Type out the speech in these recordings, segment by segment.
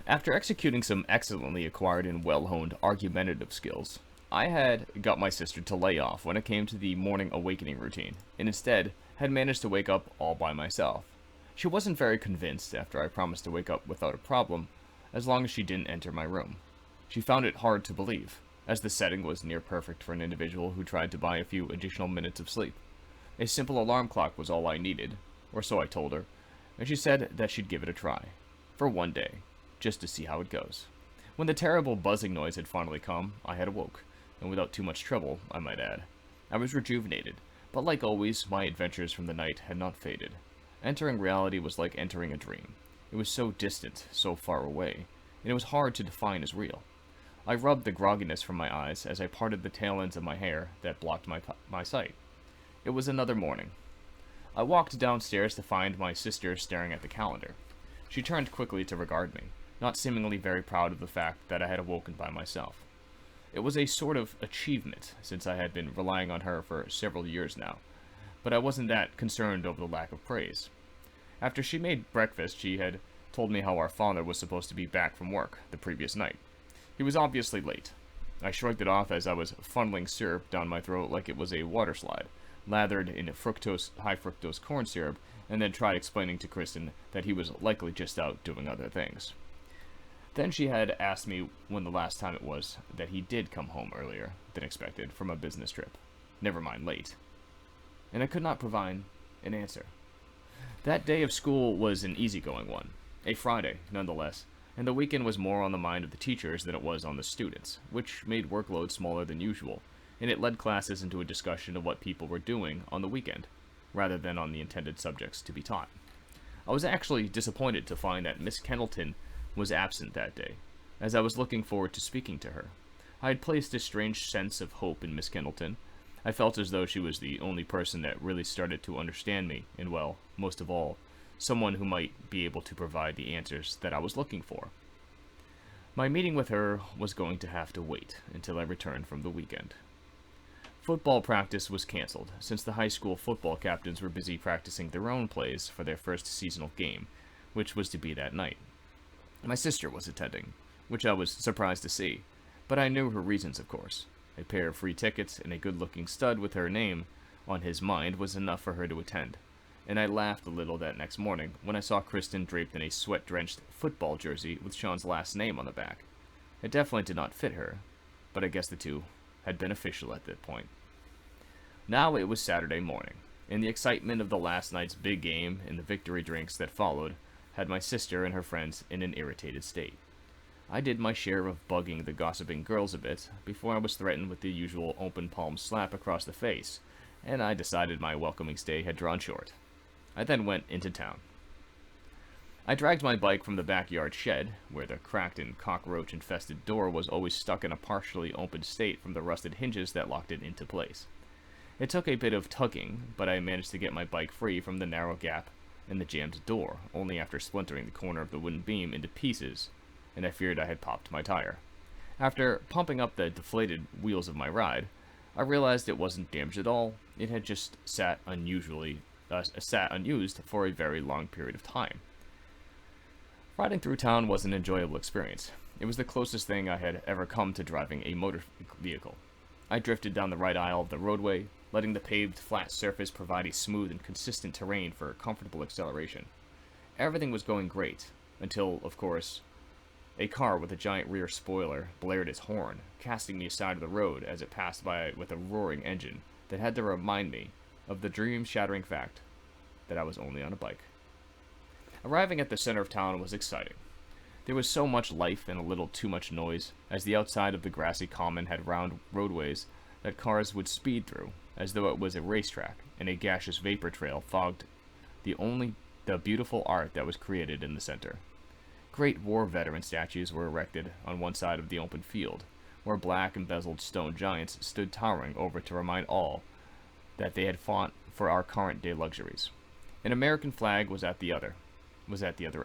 After executing some excellently acquired and well honed argumentative skills, I had got my sister to lay off when it came to the morning awakening routine, and instead had managed to wake up all by myself. She wasn't very convinced after I promised to wake up without a problem, as long as she didn't enter my room. She found it hard to believe, as the setting was near perfect for an individual who tried to buy a few additional minutes of sleep. A simple alarm clock was all I needed, or so I told her, and she said that she'd give it a try, for one day, just to see how it goes. When the terrible buzzing noise had finally come, I had awoke, and without too much trouble, I might add. I was rejuvenated, but like always, my adventures from the night had not faded. Entering reality was like entering a dream. It was so distant, so far away, and it was hard to define as real. I rubbed the grogginess from my eyes as I parted the tail ends of my hair that blocked my sight. It was another morning. I walked downstairs to find my sister staring at the calendar. She turned quickly to regard me, not seemingly very proud of the fact that I had awoken by myself. It was a sort of achievement, since I had been relying on her for several years now, but I wasn't that concerned over the lack of praise. After she made breakfast, she had told me how our father was supposed to be back from work the previous night. He was obviously late. I shrugged it off as I was funneling syrup down my throat like it was a water slide, lathered in high fructose corn syrup, and then tried explaining to Kristen that he was likely just out doing other things. Then she had asked me when the last time it was that he did come home earlier than expected from a business trip. Never mind late. And I could not provide an answer. That day of school was an easygoing one, a Friday, nonetheless, and the weekend was more on the mind of the teachers than it was on the students, which made workload smaller than usual, and it led classes into a discussion of what people were doing on the weekend, rather than on the intended subjects to be taught. I was actually disappointed to find that Miss Kendleton was absent that day, as I was looking forward to speaking to her. I had placed a strange sense of hope in Miss Kendleton. I felt as though she was the only person that really started to understand me, and well, most of all, someone who might be able to provide the answers that I was looking for. My meeting with her was going to have to wait until I returned from the weekend. Football practice was canceled, since the high school football captains were busy practicing their own plays for their first seasonal game, which was to be that night. My sister was attending, which I was surprised to see, but I knew her reasons, of course. A pair of free tickets and a good-looking stud with her name on his mind was enough for her to attend, and I laughed a little that next morning when I saw Kristen draped in a sweat-drenched football jersey with Sean's last name on the back. It definitely did not fit her, but I guess the two had been official at that point. Now it was Saturday morning, and the excitement of the last night's big game and the victory drinks that followed had my sister and her friends in an irritated state. I did my share of bugging the gossiping girls a bit before I was threatened with the usual open palm slap across the face, and I decided my welcoming stay had drawn short. I then went into town. I dragged my bike from the backyard shed, where the cracked and cockroach-infested door was always stuck in a partially opened state from the rusted hinges that locked it into place. It took a bit of tugging, but I managed to get my bike free from the narrow gap in the jammed door, only after splintering the corner of the wooden beam into pieces, and I feared I had popped my tire. After pumping up the deflated wheels of my ride, I realized it wasn't damaged at all. It had just sat unused for a very long period of time. Riding through town was an enjoyable experience. It was the closest thing I had ever come to driving a motor vehicle. I drifted down the right aisle of the roadway, letting the paved flat surface provide a smooth and consistent terrain for comfortable acceleration. Everything was going great, until, of course, a car with a giant rear spoiler blared its horn, casting me aside of the road as it passed by with a roaring engine that had to remind me of the dream-shattering fact that I was only on a bike. Arriving at the center of town was exciting. There was so much life and a little too much noise, as the outside of the grassy common had round roadways that cars would speed through, as though it was a racetrack, and a gaseous vapor trail fogged the beautiful art that was created in the center. Great war veteran statues were erected on one side of the open field, where black embezzled stone giants stood towering over to remind all that they had fought for our current-day luxuries. An American flag was at the other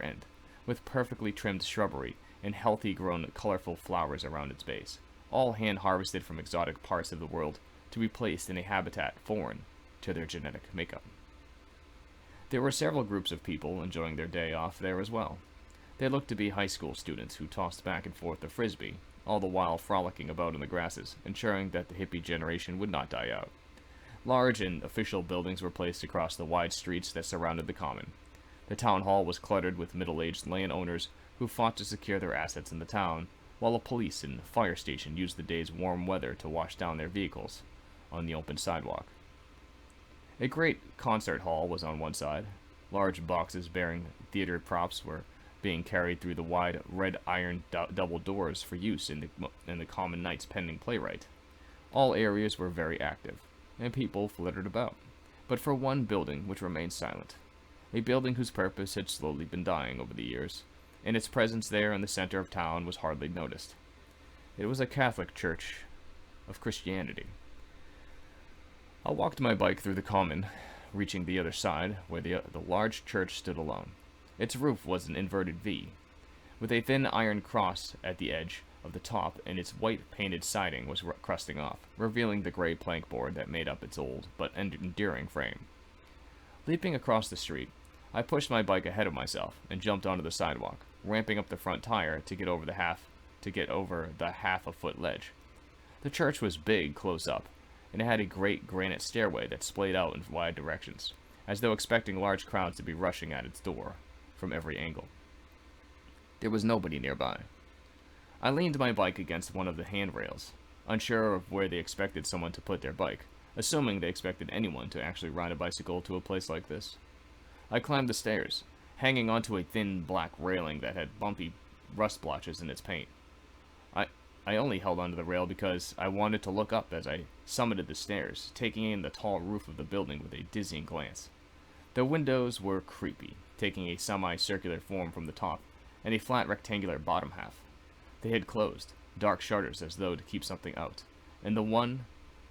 end, with perfectly trimmed shrubbery and healthy grown colorful flowers around its base, all hand-harvested from exotic parts of the world to be placed in a habitat foreign to their genetic makeup. There were several groups of people enjoying their day off there as well. They looked to be high school students who tossed back and forth a frisbee, all the while frolicking about in the grasses, ensuring that the hippie generation would not die out. Large and official buildings were placed across the wide streets that surrounded the common. The town hall was cluttered with middle-aged landowners who fought to secure their assets in the town, while a police and fire station used the day's warm weather to wash down their vehicles on the open sidewalk. A great concert hall was on one side. Large boxes bearing theater props were being carried through the wide red iron double doors for use in the common night's pending playwright. All areas were very active, and people flittered about, but for one building which remained silent, a building whose purpose had slowly been dying over the years, and its presence there in the center of town was hardly noticed. It was a Catholic church of Christianity. I walked my bike through the common, reaching the other side, where the large church stood alone. Its roof was an inverted V, with a thin iron cross at the edge of the top, and its white painted siding was crusting off, revealing the gray plank board that made up its old but enduring frame. Leaping across the street, I pushed my bike ahead of myself and jumped onto the sidewalk, ramping up the front tire to get over the half a foot ledge. The church was big close up, and it had a great granite stairway that splayed out in wide directions, as though expecting large crowds to be rushing at its door from every angle. There was nobody nearby. I leaned my bike against one of the handrails, unsure of where they expected someone to put their bike, assuming they expected anyone to actually ride a bicycle to a place like this. I climbed the stairs, hanging onto a thin black railing that had bumpy rust blotches in its paint. I only held onto the rail because I wanted to look up as I summited the stairs, taking in the tall roof of the building with a dizzying glance. The windows were creepy, taking a semi-circular form from the top, and a flat rectangular bottom half. They had closed, dark shutters as though to keep something out, and the one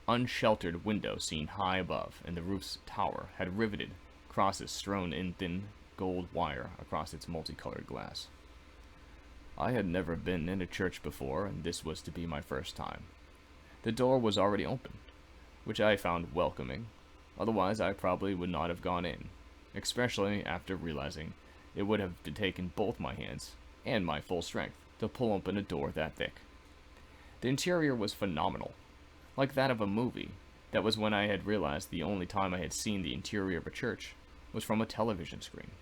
unsheltered window seen high above in the roof's tower had riveted crosses strewn in thin gold wire across its multicolored glass. I had never been in a church before, and this was to be my first time. The door was already open, which I found welcoming. Otherwise, I probably would not have gone in, especially after realizing it would have taken both my hands and my full strength to pull open a door that thick. The interior was phenomenal, like that of a movie. That was when I had realized the only time I had seen the interior of a church was from a television screen.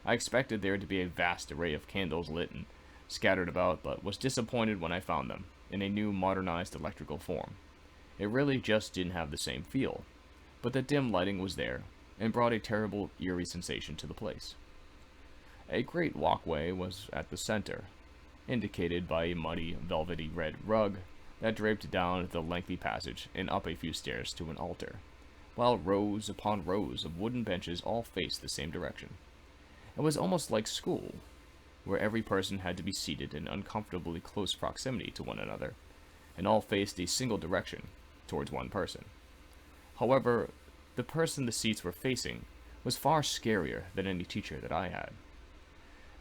I expected there to be a vast array of candles lit and scattered about, but was disappointed when I found them in a new modernized electrical form. It really just didn't have the same feel, but the dim lighting was there and brought a terrible, eerie sensation to the place. A great walkway was at the center, indicated by a muddy, velvety red rug that draped down the lengthy passage and up a few stairs to an altar, while rows upon rows of wooden benches all faced the same direction. It was almost like school, where every person had to be seated in uncomfortably close proximity to one another, and all faced a single direction, towards one person. However, the person the seats were facing was far scarier than any teacher that I had.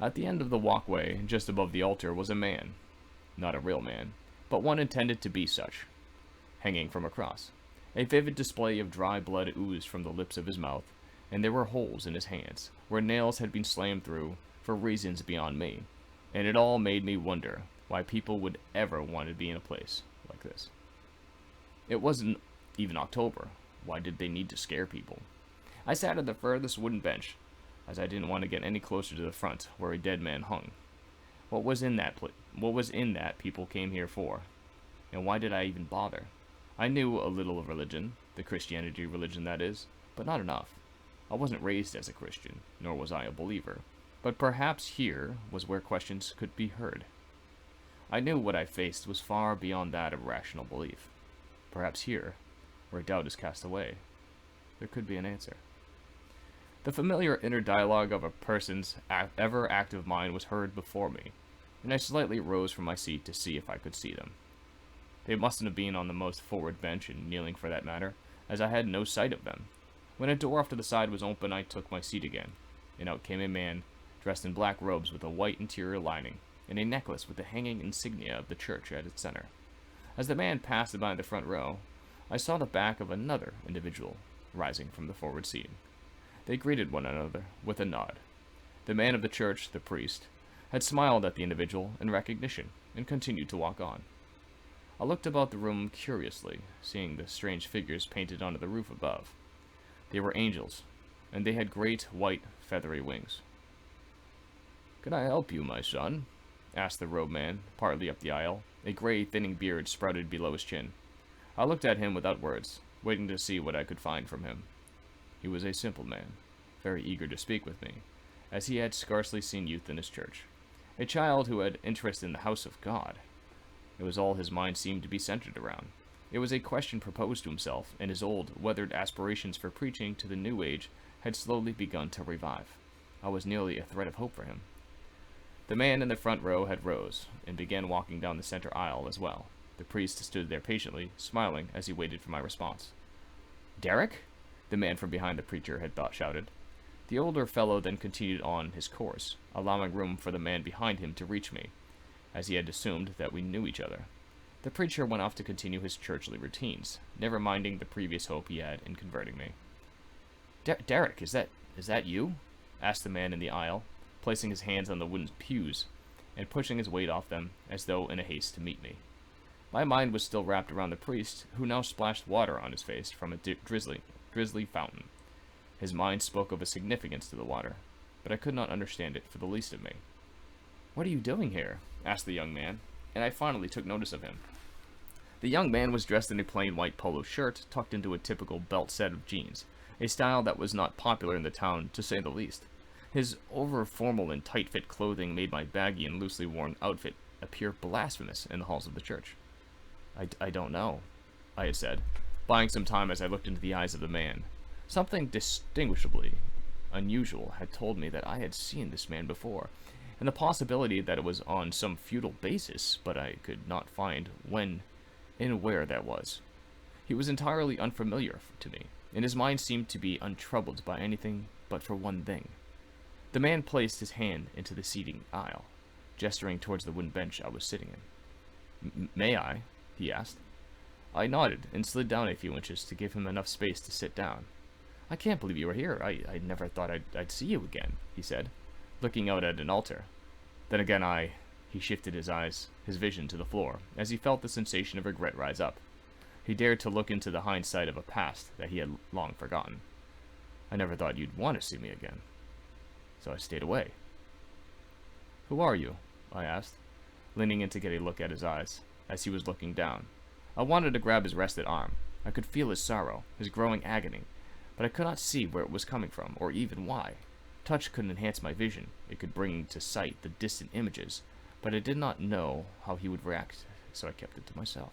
At the end of the walkway, just above the altar, was a man. Not a real man, but one intended to be such, hanging from a cross. A vivid display of dry blood oozed from the lips of his mouth, and there were holes in his hands, where nails had been slammed through, for reasons beyond me, and it all made me wonder why people would ever want to be in a place like this. It wasn't even October. Why did they need to scare people? I sat at the furthest wooden bench, as I didn't want to get any closer to the front, where a dead man hung. What was in that people came here for? And why did I even bother? I knew a little of religion, the Christianity religion that is, but not enough. I wasn't raised as a Christian, nor was I a believer. But perhaps here was where questions could be heard. I knew what I faced was far beyond that of rational belief. Perhaps here, where doubt is cast away, there could be an answer. The familiar inner dialogue of a person's ever-active mind was heard before me, and I slightly rose from my seat to see if I could see them. They mustn't have been on the most forward bench, and kneeling for that matter, as I had no sight of them. When a door off to the side was open, I took my seat again, and out came a man dressed in black robes with a white interior lining, and a necklace with the hanging insignia of the church at its center. As the man passed by the front row, I saw the back of another individual rising from the forward seat. They greeted one another with a nod. The man of the church, the priest, had smiled at the individual in recognition and continued to walk on. I looked about the room curiously, seeing the strange figures painted onto the roof above. They were angels, and they had great, white, feathery wings. "Can I help you, my son?" asked the robed man, partly up the aisle. A gray, thinning beard sprouted below his chin. I looked at him without words, waiting to see what I could find from him. He was a simple man, very eager to speak with me, as he had scarcely seen youth in his church. A child who had interest in the house of God. It was all his mind seemed to be centered around. It was a question proposed to himself, and his old, weathered aspirations for preaching to the new age had slowly begun to revive. I was nearly a thread of hope for him. The man in the front row had rose, and began walking down the center aisle as well. The priest stood there patiently, smiling as he waited for my response. "Derek?" the man from behind the preacher had shouted. The older fellow then continued on his course, allowing room for the man behind him to reach me, as he had assumed that we knew each other. The preacher went off to continue his churchly routines, never minding the previous hope he had in converting me. Derek, is that you?" asked the man in the aisle, placing his hands on the wooden pews and pushing his weight off them as though in a haste to meet me. My mind was still wrapped around the priest, who now splashed water on his face from a drizzly fountain. His mind spoke of a significance to the water, but I could not understand it for the least of me. "What are you doing here?" asked the young man, and I finally took notice of him. The young man was dressed in a plain white polo shirt tucked into a typical belt set of jeans, a style that was not popular in the town, to say the least. His over-formal and tight-fit clothing made my baggy and loosely worn outfit appear blasphemous in the halls of the church. I don't know," I had said, buying some time as I looked into the eyes of the man. Something distinguishably unusual had told me that I had seen this man before, and the possibility that it was on some feudal basis, but I could not find when and where that was. He was entirely unfamiliar to me, and his mind seemed to be untroubled by anything but for one thing. The man placed his hand into the seating aisle, gesturing towards the wooden bench I was sitting in. "May I?" he asked. I nodded and slid down a few inches to give him enough space to sit down. "I can't believe you are here. I never thought I'd see you again," he said, looking out at an altar. Then again he shifted his vision to the floor, as he felt the sensation of regret rise up. He dared to look into the hindsight of a past that he had long forgotten. "I never thought you'd want to see me again, so I stayed away." "Who are you?" I asked, leaning in to get a look at his eyes, as he was looking down. I wanted to grab his rested arm. I could feel his sorrow, his growing agony, but I could not see where it was coming from, or even why. Touch could enhance my vision. It could bring to sight the distant images, but I did not know how he would react, so I kept it to myself.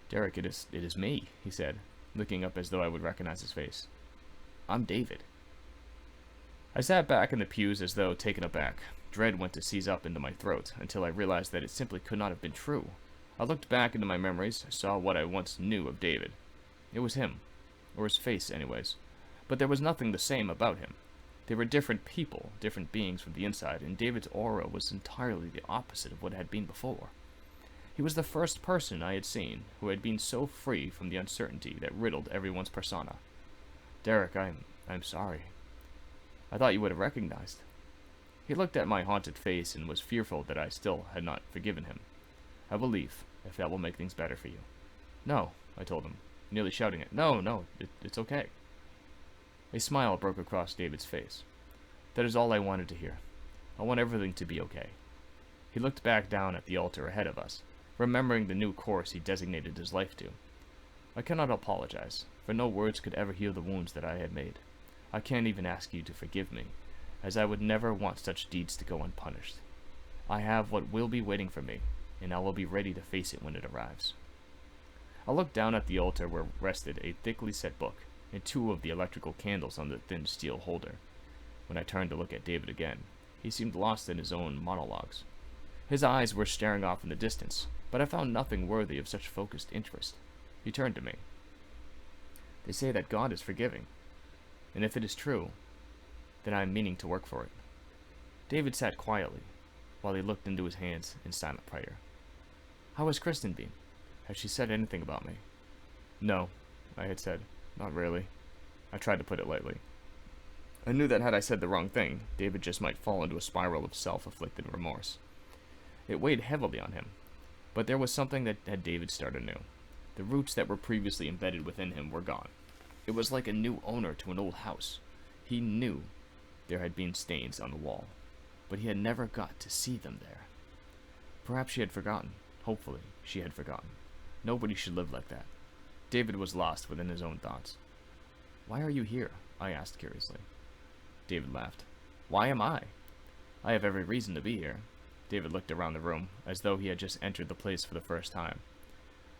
"Derek, it is me," he said, looking up as though I would recognize his face. "I'm David." I sat back in the pews as though taken aback. Dread went to seize up into my throat, until I realized that it simply could not have been true. I looked back into my memories, saw what I once knew of David. It was him, or his face anyways, but there was nothing the same about him. They were different people, different beings from the inside, and David's aura was entirely the opposite of what it had been before. He was the first person I had seen who had been so free from the uncertainty that riddled everyone's persona. "Derek, I'm sorry. I thought you would have recognized." He looked at my haunted face and was fearful that I still had not forgiven him. "I will leave, if that will make things better for you." "No," I told him, nearly shouting it. No, it's okay." A smile broke across David's face. "That is all I wanted to hear. I want everything to be okay." He looked back down at the altar ahead of us, remembering the new course he designated his life to. "I cannot apologize, for no words could ever heal the wounds that I had made. I can't even ask you to forgive me, as I would never want such deeds to go unpunished. I have what will be waiting for me, and I will be ready to face it when it arrives." I looked down at the altar where rested a thickly set book, and two of the electrical candles on the thin steel holder. When I turned to look at David again, he seemed lost in his own monologues. His eyes were staring off in the distance, but I found nothing worthy of such focused interest. He turned to me. "They say that God is forgiving, and if it is true, then I am meaning to work for it." David sat quietly, while he looked into his hands in silent prayer. "How has Kristen been? Has she said anything about me?" "No," I had said. "Not really." I tried to put it lightly. I knew that had I said the wrong thing, David just might fall into a spiral of self-afflicted remorse. It weighed heavily on him, but there was something that had David start anew. The roots that were previously embedded within him were gone. It was like a new owner to an old house. He knew there had been stains on the wall, but he had never got to see them there. Perhaps she had forgotten. Hopefully, she had forgotten. Nobody should live like that. David was lost within his own thoughts. "Why are you here?" I asked curiously. David laughed. "Why am I? I have every reason to be here." David looked around the room, as though he had just entered the place for the first time.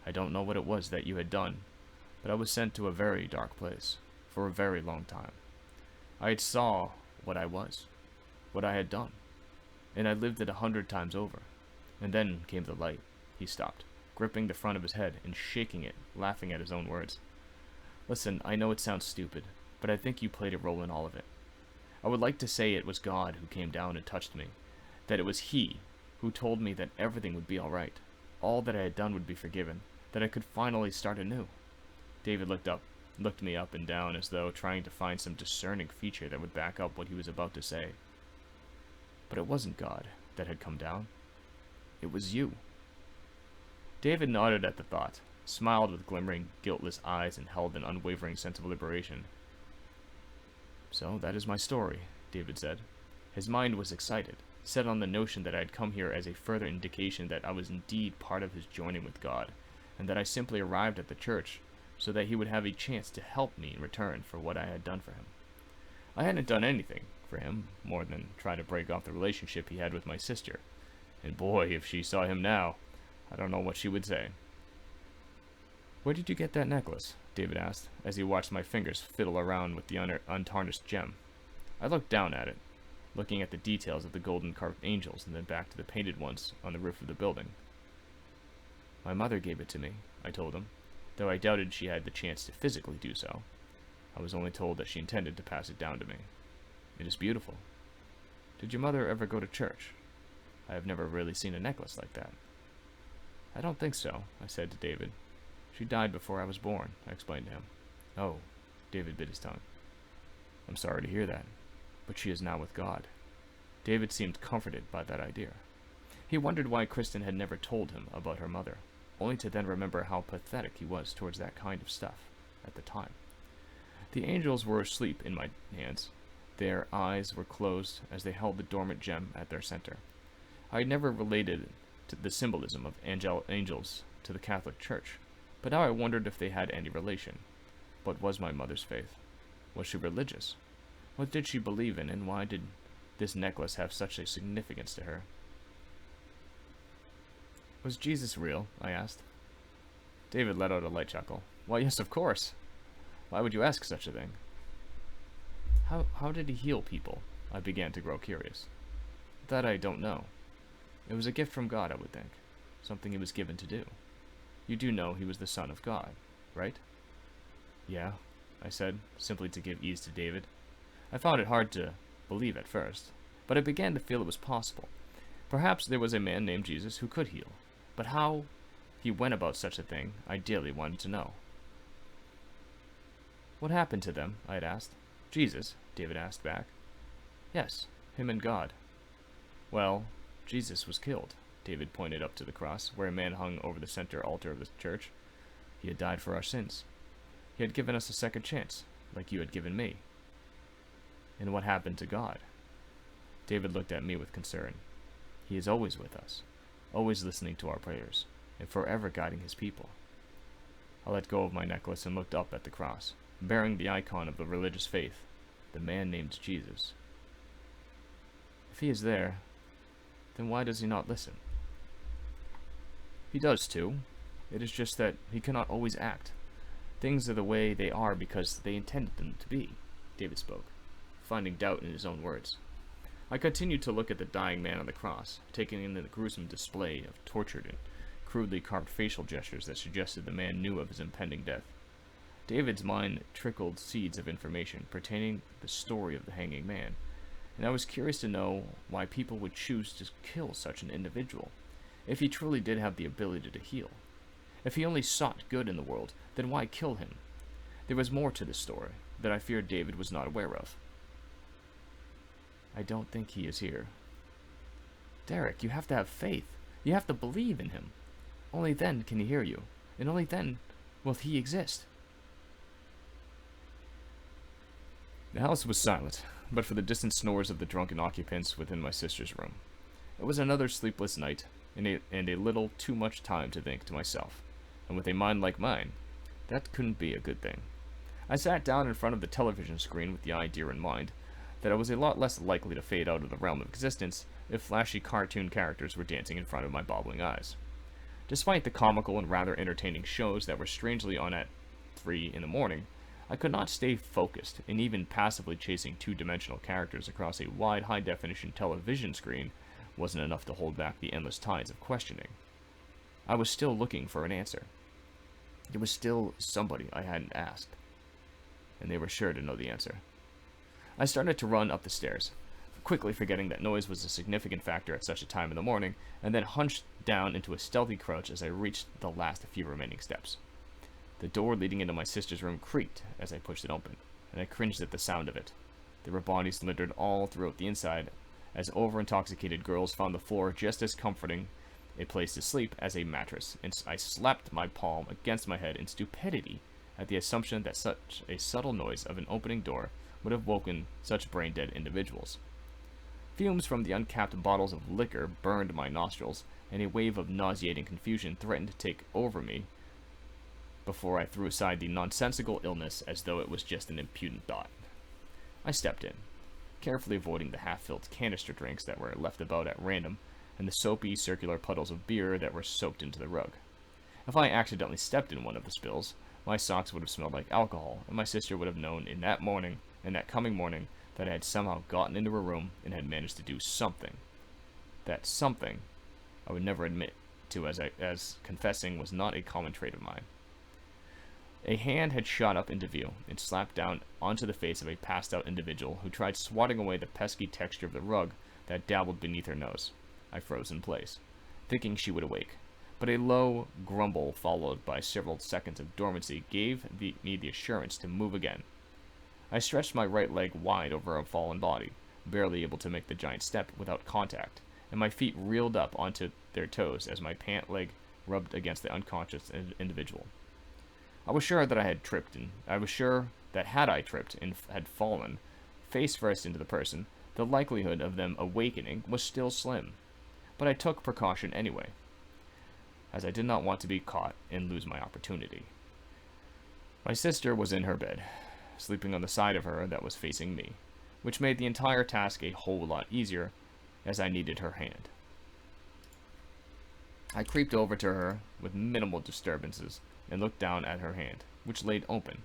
"I don't know what it was that you had done, but I was sent to a very dark place, for a very long time. I had saw what I was, what I had done, and I lived it 100 times over. And then came the light." He stopped, gripping the front of his head and shaking it, laughing at his own words. "Listen, I know it sounds stupid, but I think you played a role in all of it. I would like to say it was God who came down and touched me, that it was He who told me that everything would be all right, all that I had done would be forgiven, that I could finally start anew." David looked me up and down as though trying to find some discerning feature that would back up what he was about to say. "But it wasn't God that had come down. It was you." David nodded at the thought, smiled with glimmering, guiltless eyes, and held an unwavering sense of liberation. "So that is my story," David said. His mind was excited, set on the notion that I had come here as a further indication that I was indeed part of his joining with God, and that I simply arrived at the church so that he would have a chance to help me in return for what I had done for him. I hadn't done anything for him more than try to break off the relationship he had with my sister, and boy, if she saw him now, I don't know what she would say. "Where did you get that necklace?" David asked, as he watched my fingers fiddle around with the untarnished gem. I looked down at it, looking at the details of the golden carved angels and then back to the painted ones on the roof of the building. "My mother gave it to me," I told him, though I doubted she had the chance to physically do so. I was only told that she intended to pass it down to me. "It is beautiful. Did your mother ever go to church? I have never really seen a necklace like that." "I don't think so," I said to David. "She died before I was born," I explained to him. "Oh," David bit his tongue. "I'm sorry to hear that, but she is now with God." David seemed comforted by that idea. He wondered why Kristen had never told him about her mother, only to then remember how pathetic he was towards that kind of stuff at the time. The angels were asleep in my hands. Their eyes were closed as they held the dormant gem at their center. I had never related to the symbolism of angels to the Catholic Church, but now I wondered if they had any relation. What was my mother's faith? Was she religious? What did she believe in, and why did this necklace have such a significance to her? "Was Jesus real?" I asked. David let out a light chuckle. "Why, yes, of course. Why would you ask such a thing?" How did he heal people?" I began to grow curious. "That I don't know. It was a gift from God, I would think. Something he was given to do. You do know he was the Son of God, right?" "Yeah," I said, simply to give ease to David. I found it hard to believe at first, but I began to feel it was possible. Perhaps there was a man named Jesus who could heal, but how he went about such a thing, I dearly wanted to know. "What happened to them?" I had asked. "Jesus?" David asked back. "Yes, him and God." "Well, Jesus was killed." David pointed up to the cross, where a man hung over the center altar of the church. "He had died for our sins. He had given us a second chance, like you had given me." "And what happened to God?" David looked at me with concern. "He is always with us, always listening to our prayers, and forever guiding his people." I let go of my necklace and looked up at the cross, bearing the icon of the religious faith, the man named Jesus. If he is there, then why does he not listen? "He does too. It is just that he cannot always act. Things are the way they are because they intended them to be," David spoke, finding doubt in his own words. I continued to look at the dying man on the cross, taking in the gruesome display of tortured and crudely carved facial gestures that suggested the man knew of his impending death. David's mind trickled seeds of information pertaining to the story of the hanging man, and I was curious to know why people would choose to kill such an individual. If he truly did have the ability to heal, if he only sought good in the world, then why kill him? There was more to this story that I feared David was not aware of. I don't think he is here. Derek, you have to have faith. You have to believe in him. Only then can he hear you, and only then will he exist. The house was silent, but for the distant snores of the drunken occupants within my sister's room. It was another sleepless night, and a little too much time to think to myself. And with a mind like mine, that couldn't be a good thing. I sat down in front of the television screen with the idea in mind that I was a lot less likely to fade out of the realm of existence if flashy cartoon characters were dancing in front of my bobbling eyes. Despite the comical and rather entertaining shows that were strangely on at 3 in the morning, I could not stay focused, and even passively chasing two-dimensional characters across a wide, high-definition television screen wasn't enough to hold back the endless tides of questioning. I was still looking for an answer. There was still somebody I hadn't asked, and they were sure to know the answer. I started to run up the stairs, quickly forgetting that noise was a significant factor at such a time in the morning, and then hunched down into a stealthy crouch as I reached the last few remaining steps. The door leading into my sister's room creaked as I pushed it open, and I cringed at the sound of it. There were bodies littered all throughout the inside, as over-intoxicated girls found the floor just as comforting a place to sleep as a mattress, and I slapped my palm against my head in stupidity at the assumption that such a subtle noise of an opening door would have woken such brain-dead individuals. Fumes from the uncapped bottles of liquor burned my nostrils, and a wave of nauseating confusion threatened to take over me before I threw aside the nonsensical illness as though it was just an impudent thought. I stepped in, carefully avoiding the half-filled canister drinks that were left about at random and the soapy circular puddles of beer that were soaked into the rug. If I accidentally stepped in one of the spills, my socks would have smelled like alcohol, and my sister would have known in that coming morning, that I had somehow gotten into her room and had managed to do something. That something I would never admit to, as confessing was not a common trait of mine. A hand had shot up into view and slapped down onto the face of a passed-out individual who tried swatting away the pesky texture of the rug that dabbled beneath her nose. I froze in place, thinking she would awake, but a low grumble followed by several seconds of dormancy gave me the assurance to move again. I stretched my right leg wide over a fallen body, barely able to make the giant step without contact, and my feet reeled up onto their toes as my pant leg rubbed against the unconscious individual. I was sure that had I tripped and had fallen face first into the person, the likelihood of them awakening was still slim. But I took precaution anyway, as I did not want to be caught and lose my opportunity. My sister was in her bed, sleeping on the side of her that was facing me, which made the entire task a whole lot easier, as I needed her hand. I creeped over to her with minimal disturbances and looked down at her hand, which laid open,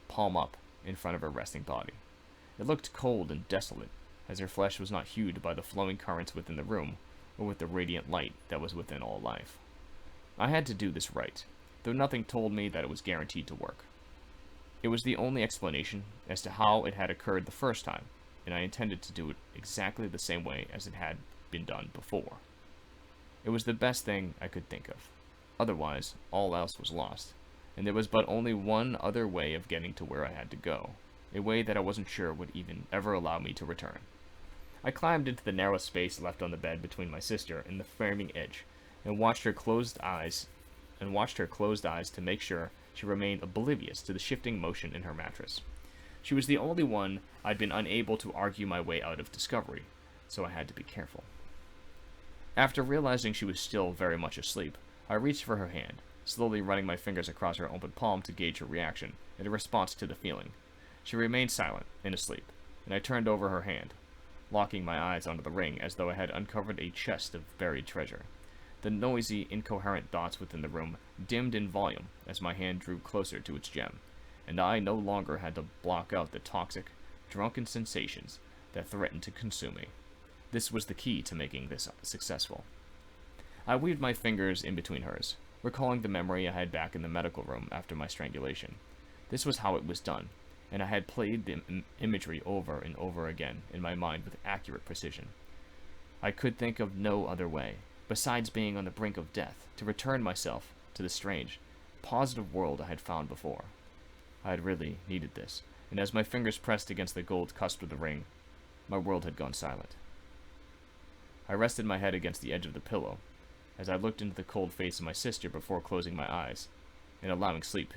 palm up, in front of her resting body. It looked cold and desolate, as her flesh was not hued by the flowing currents within the room, or with the radiant light that was within all life. I had to do this right, though nothing told me that it was guaranteed to work. It was the only explanation as to how it had occurred the first time, and I intended to do it exactly the same way as it had been done before. It was the best thing I could think of. Otherwise, all else was lost, and there was but only one other way of getting to where I had to go, a way that I wasn't sure would even ever allow me to return. I climbed into the narrow space left on the bed between my sister and the framing edge, and watched her closed eyes to make sure she remained oblivious to the shifting motion in her mattress. She was the only one I'd been unable to argue my way out of discovery, so I had to be careful. After realizing she was still very much asleep, I reached for her hand, slowly running my fingers across her open palm to gauge her reaction, in response to the feeling. She remained silent and asleep, and I turned over her hand, locking my eyes onto the ring as though I had uncovered a chest of buried treasure. The noisy, incoherent thoughts within the room dimmed in volume as my hand drew closer to its gem, and I no longer had to block out the toxic, drunken sensations that threatened to consume me. This was the key to making this successful. I weaved my fingers in between hers, recalling the memory I had back in the medical room after my strangulation. This was how it was done, and I had played the imagery over and over again in my mind with accurate precision. I could think of no other way, besides being on the brink of death, to return myself to the strange, positive world I had found before. I had really needed this, and as my fingers pressed against the gold cusp of the ring, My world had gone silent. I rested my head against the edge of the pillow as I looked into the cold face of my sister before closing my eyes and allowing sleep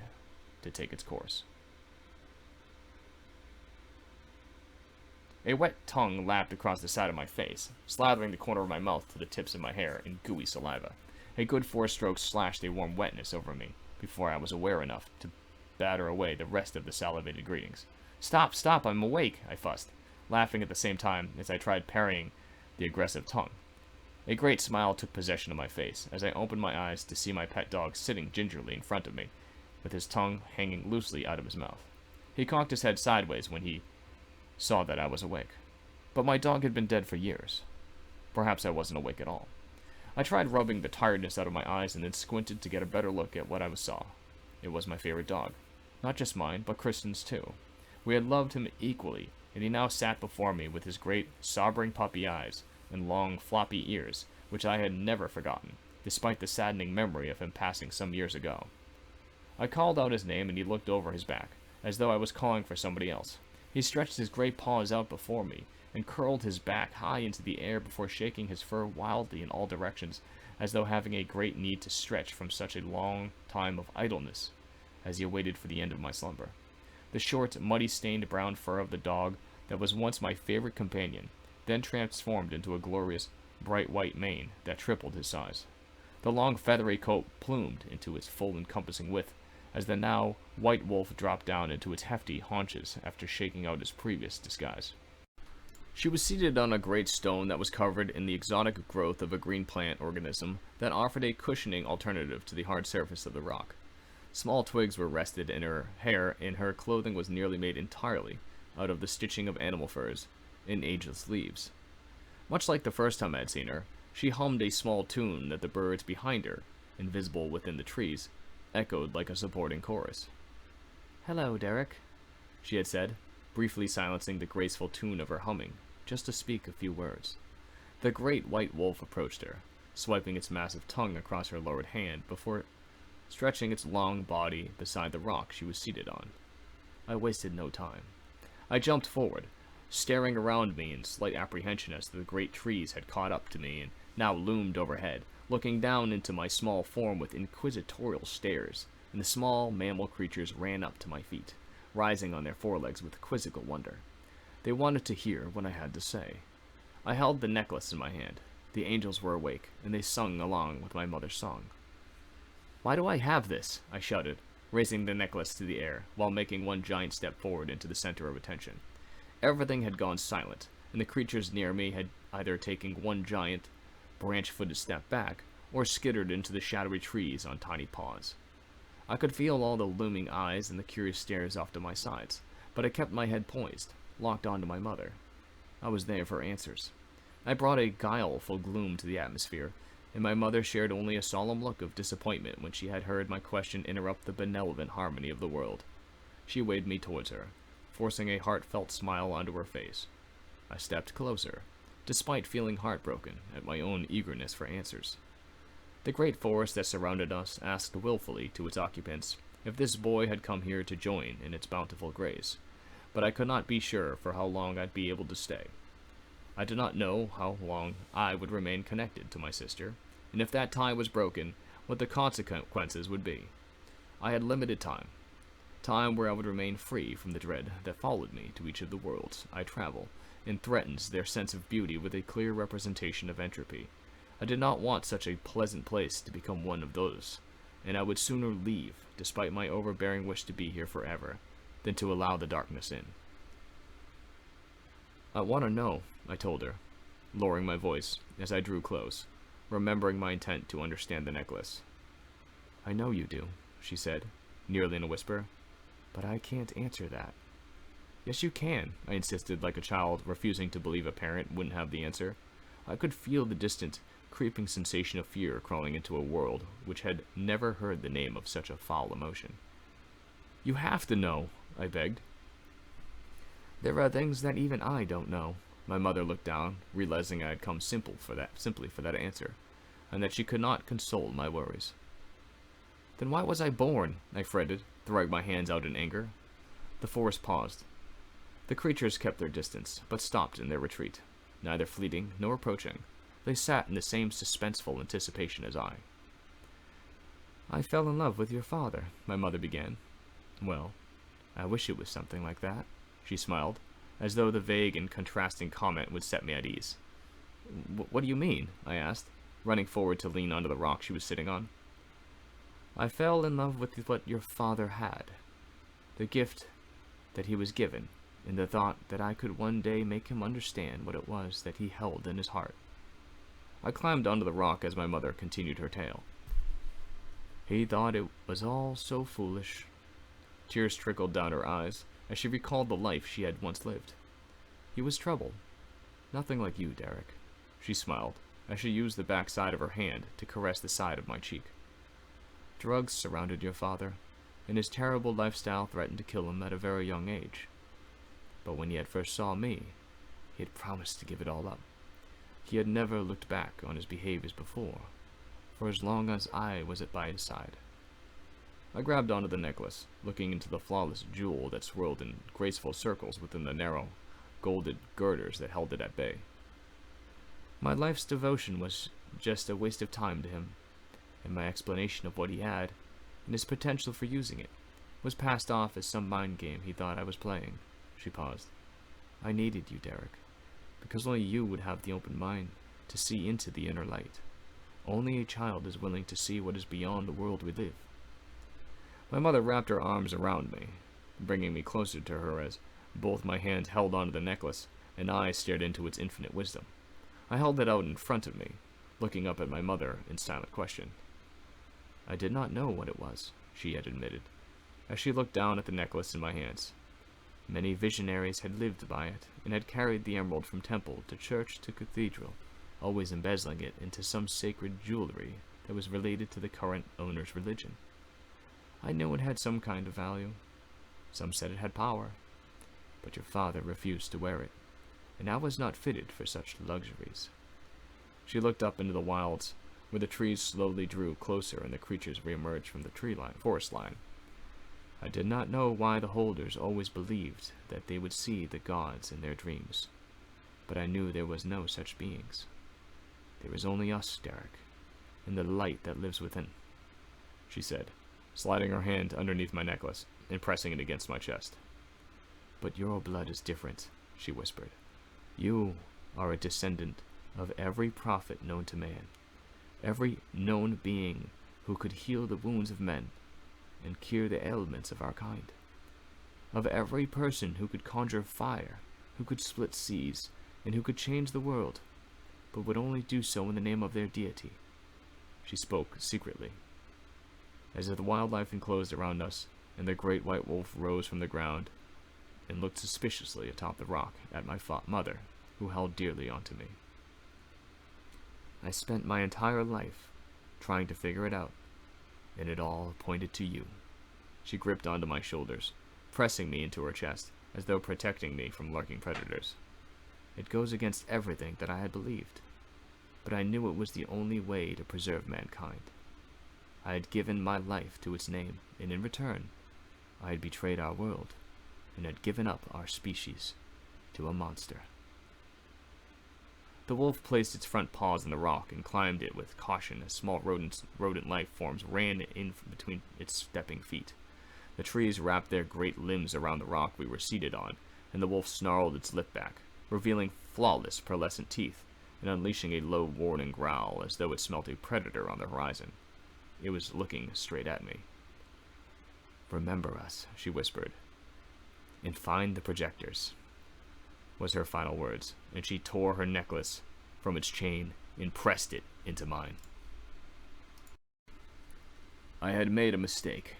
to take its course. A wet tongue lapped across the side of my face, slathering the corner of my mouth to the tips of my hair in gooey saliva. A good 4 strokes slashed a warm wetness over me before I was aware enough to batter away the rest of the salivated greetings. "Stop, stop, I'm awake," I fussed, laughing at the same time as I tried parrying the aggressive tongue. A great smile took possession of my face as I opened my eyes to see my pet dog sitting gingerly in front of me, with his tongue hanging loosely out of his mouth. He cocked his head sideways when he saw that I was awake. But my dog had been dead for years. Perhaps I wasn't awake at all. I tried rubbing the tiredness out of my eyes and then squinted to get a better look at what I saw. It was my favorite dog. Not just mine, but Kristen's too. We had loved him equally, and he now sat before me with his great, sobering puppy eyes and long, floppy ears, which I had never forgotten, despite the saddening memory of him passing some years ago. I called out his name and he looked over his back, as though I was calling for somebody else. He stretched his great paws out before me and curled his back high into the air before shaking his fur wildly in all directions, as though having a great need to stretch from such a long time of idleness as he awaited for the end of my slumber. The short, muddy-stained brown fur of the dog that was once my favorite companion then transformed into a glorious, bright white mane that tripled his size. The long feathery coat plumed into its full encompassing width as the now white wolf dropped down into its hefty haunches after shaking out his previous disguise. She was seated on a great stone that was covered in the exotic growth of a green plant organism that offered a cushioning alternative to the hard surface of the rock. Small twigs were rested in her hair, and her clothing was nearly made entirely out of the stitching of animal furs in ageless leaves. Much like the first time I had seen her, she hummed a small tune that the birds behind her, invisible within the trees, echoed like a supporting chorus. "Hello, Derek," she had said, briefly silencing the graceful tune of her humming, just to speak a few words. The great white wolf approached her, swiping its massive tongue across her lowered hand before stretching its long body beside the rock she was seated on. I wasted no time. I jumped forward, staring around me in slight apprehension as the great trees had caught up to me and now loomed overhead, looking down into my small form with inquisitorial stares, and the small mammal creatures ran up to my feet, rising on their forelegs with quizzical wonder. They wanted to hear what I had to say. I held the necklace in my hand. The angels were awake, and they sung along with my mother's song. "Why do I have this?" I shouted, raising the necklace to the air, while making one giant step forward into the center of attention. Everything had gone silent, and the creatures near me had either taken one giant, branch-footed step back, or skittered into the shadowy trees on tiny paws. I could feel all the looming eyes and the curious stares off to my sides, but I kept my head poised, locked onto my mother. I was there for answers. I brought a guileful gloom to the atmosphere, and my mother shared only a solemn look of disappointment when she had heard my question interrupt the benevolent harmony of the world. She waved me towards her, forcing a heartfelt smile onto her face. I stepped closer, despite feeling heartbroken at my own eagerness for answers. The great forest that surrounded us asked willfully to its occupants if this boy had come here to join in its bountiful grace, but I could not be sure for how long I'd be able to stay. I did not know how long I would remain connected to my sister, and if that tie was broken, what the consequences would be. I had limited time where I would remain free from the dread that followed me to each of the worlds I travel, and threatens their sense of beauty with a clear representation of entropy. I did not want such a pleasant place to become one of those, and I would sooner leave, despite my overbearing wish to be here forever, than to allow the darkness in. "I want to know," I told her, lowering my voice as I drew close, remembering my intent to understand the necklace. "I know you do," she said, nearly in a whisper, "but I can't answer that." "Yes, you can," I insisted like a child refusing to believe a parent wouldn't have the answer. I could feel the distant, creeping sensation of fear crawling into a world which had never heard the name of such a foul emotion. "You have to know," I begged. "There are things that even I don't know." My mother looked down, realizing I had come simply for that answer, and that she could not console my worries. "Then why was I born?" I fretted, throwing my hands out in anger. The forest paused. The creatures kept their distance, but stopped in their retreat, neither fleeting nor approaching. They sat in the same suspenseful anticipation as I. "I fell in love with your father," my mother began. "Well, I wish it was something like that," she smiled, as though the vague and contrasting comment would set me at ease. What do you mean?" I asked, running forward to lean onto the rock she was sitting on. "I fell in love with what your father had, the gift that he was given, in the thought that I could one day make him understand what it was that he held in his heart." I climbed onto the rock as my mother continued her tale. "He thought it was all so foolish." Tears trickled down her eyes as she recalled the life she had once lived. "He was troubled. Nothing like you, Derek." She smiled as she used the back side of her hand to caress the side of my cheek. "Drugs surrounded your father, and his terrible lifestyle threatened to kill him at a very young age. But when he had first saw me, he had promised to give it all up. He had never looked back on his behaviors before, for as long as I was by his side." I grabbed onto the necklace, looking into the flawless jewel that swirled in graceful circles within the narrow, golden girders that held it at bay. "My life's devotion was just a waste of time to him, and my explanation of what he had, and his potential for using it, was passed off as some mind game he thought I was playing." She paused. "I needed you, Derek, because only you would have the open mind to see into the inner light. Only a child is willing to see what is beyond the world we live." My mother wrapped her arms around me, bringing me closer to her as both my hands held onto the necklace and I stared into its infinite wisdom. I held it out in front of me, looking up at my mother in silent question. "I did not know what it was," she had admitted, as she looked down at the necklace in my hands. "Many visionaries had lived by it, and had carried the emerald from temple to church to cathedral, always embezzling it into some sacred jewelry that was related to the current owner's religion. I knew it had some kind of value. Some said it had power, but your father refused to wear it, and I was not fitted for such luxuries." She looked up into the wilds, where the trees slowly drew closer and the creatures reemerged from the forest line. "I did not know why the holders always believed that they would see the gods in their dreams, but I knew there was no such beings. There is only us, Derek, and the light that lives within," she said, sliding her hand underneath my necklace and pressing it against my chest. "But your blood is different," she whispered. "You are a descendant of every prophet known to man, every known being who could heal the wounds of men and cure the ailments of our kind, of every person who could conjure fire, who could split seas, and who could change the world, but would only do so in the name of their deity." She spoke secretly. As the wildlife enclosed around us, and the great white wolf rose from the ground and looked suspiciously atop the rock at my mother, who held dearly onto me. "I spent my entire life trying to figure it out, and it all pointed to you." She gripped onto my shoulders, pressing me into her chest, as though protecting me from lurking predators. "It goes against everything that I had believed, but I knew it was the only way to preserve mankind. I had given my life to its name, and in return, I had betrayed our world, and had given up our species to a monster." The wolf placed its front paws in the rock and climbed it with caution as small rodent life forms ran in between its stepping feet. The trees wrapped their great limbs around the rock we were seated on, and the wolf snarled its lip back, revealing flawless pearlescent teeth, and unleashing a low warning growl as though it smelt a predator on the horizon. It was looking straight at me. "Remember us," she whispered, "and find the projectors," was her final words, and she tore her necklace from its chain and pressed it into mine. I had made a mistake.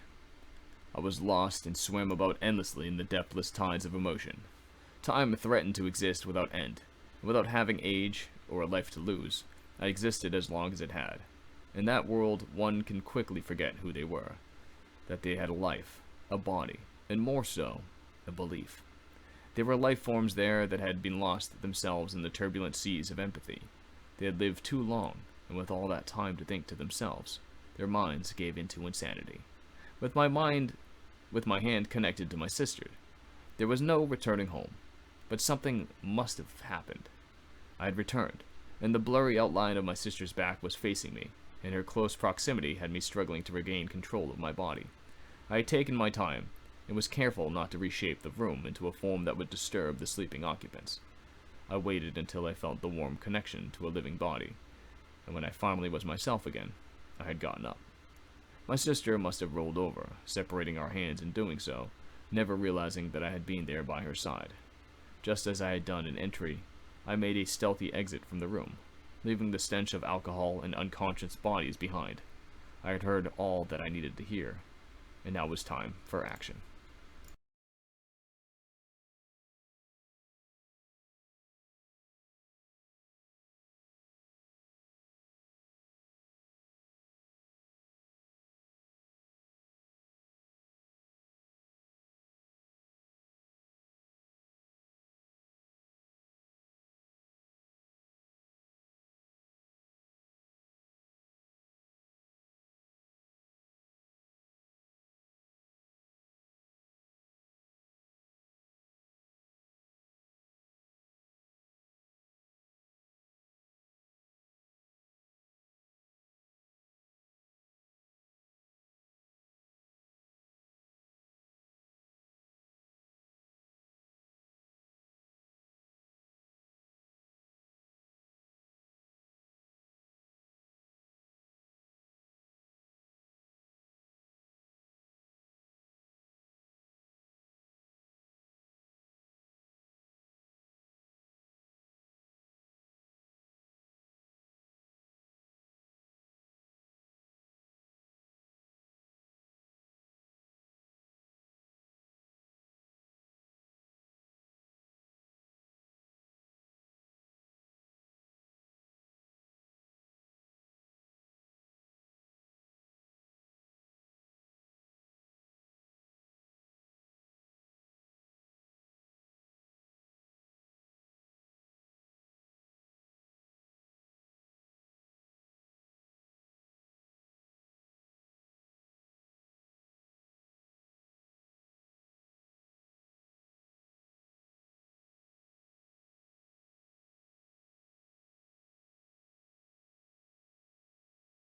I was lost and swam about endlessly in the depthless tides of emotion. Time threatened to exist without end, and without having age or a life to lose. I existed as long as it had. In that world, one can quickly forget who they were, that they had a life, a body, and more so, a belief. There were life forms there that had been lost themselves in the turbulent seas of empathy. They had lived too long, and with all that time to think to themselves, their minds gave into insanity. With my hand connected to my sister, there was no returning home. but something must have happened. I had returned, and the blurry outline of my sister's back was facing me, and her close proximity had me struggling to regain control of my body. I had taken my time, and was careful not to reshape the room into a form that would disturb the sleeping occupants. I waited until I felt the warm connection to a living body, and when I finally was myself again, I had gotten up. My sister must have rolled over, separating our hands in doing so, never realizing that I had been there by her side. Just as I had done in entry, I made a stealthy exit from the room, leaving the stench of alcohol and unconscious bodies behind. I had heard all that I needed to hear, and now was time for action.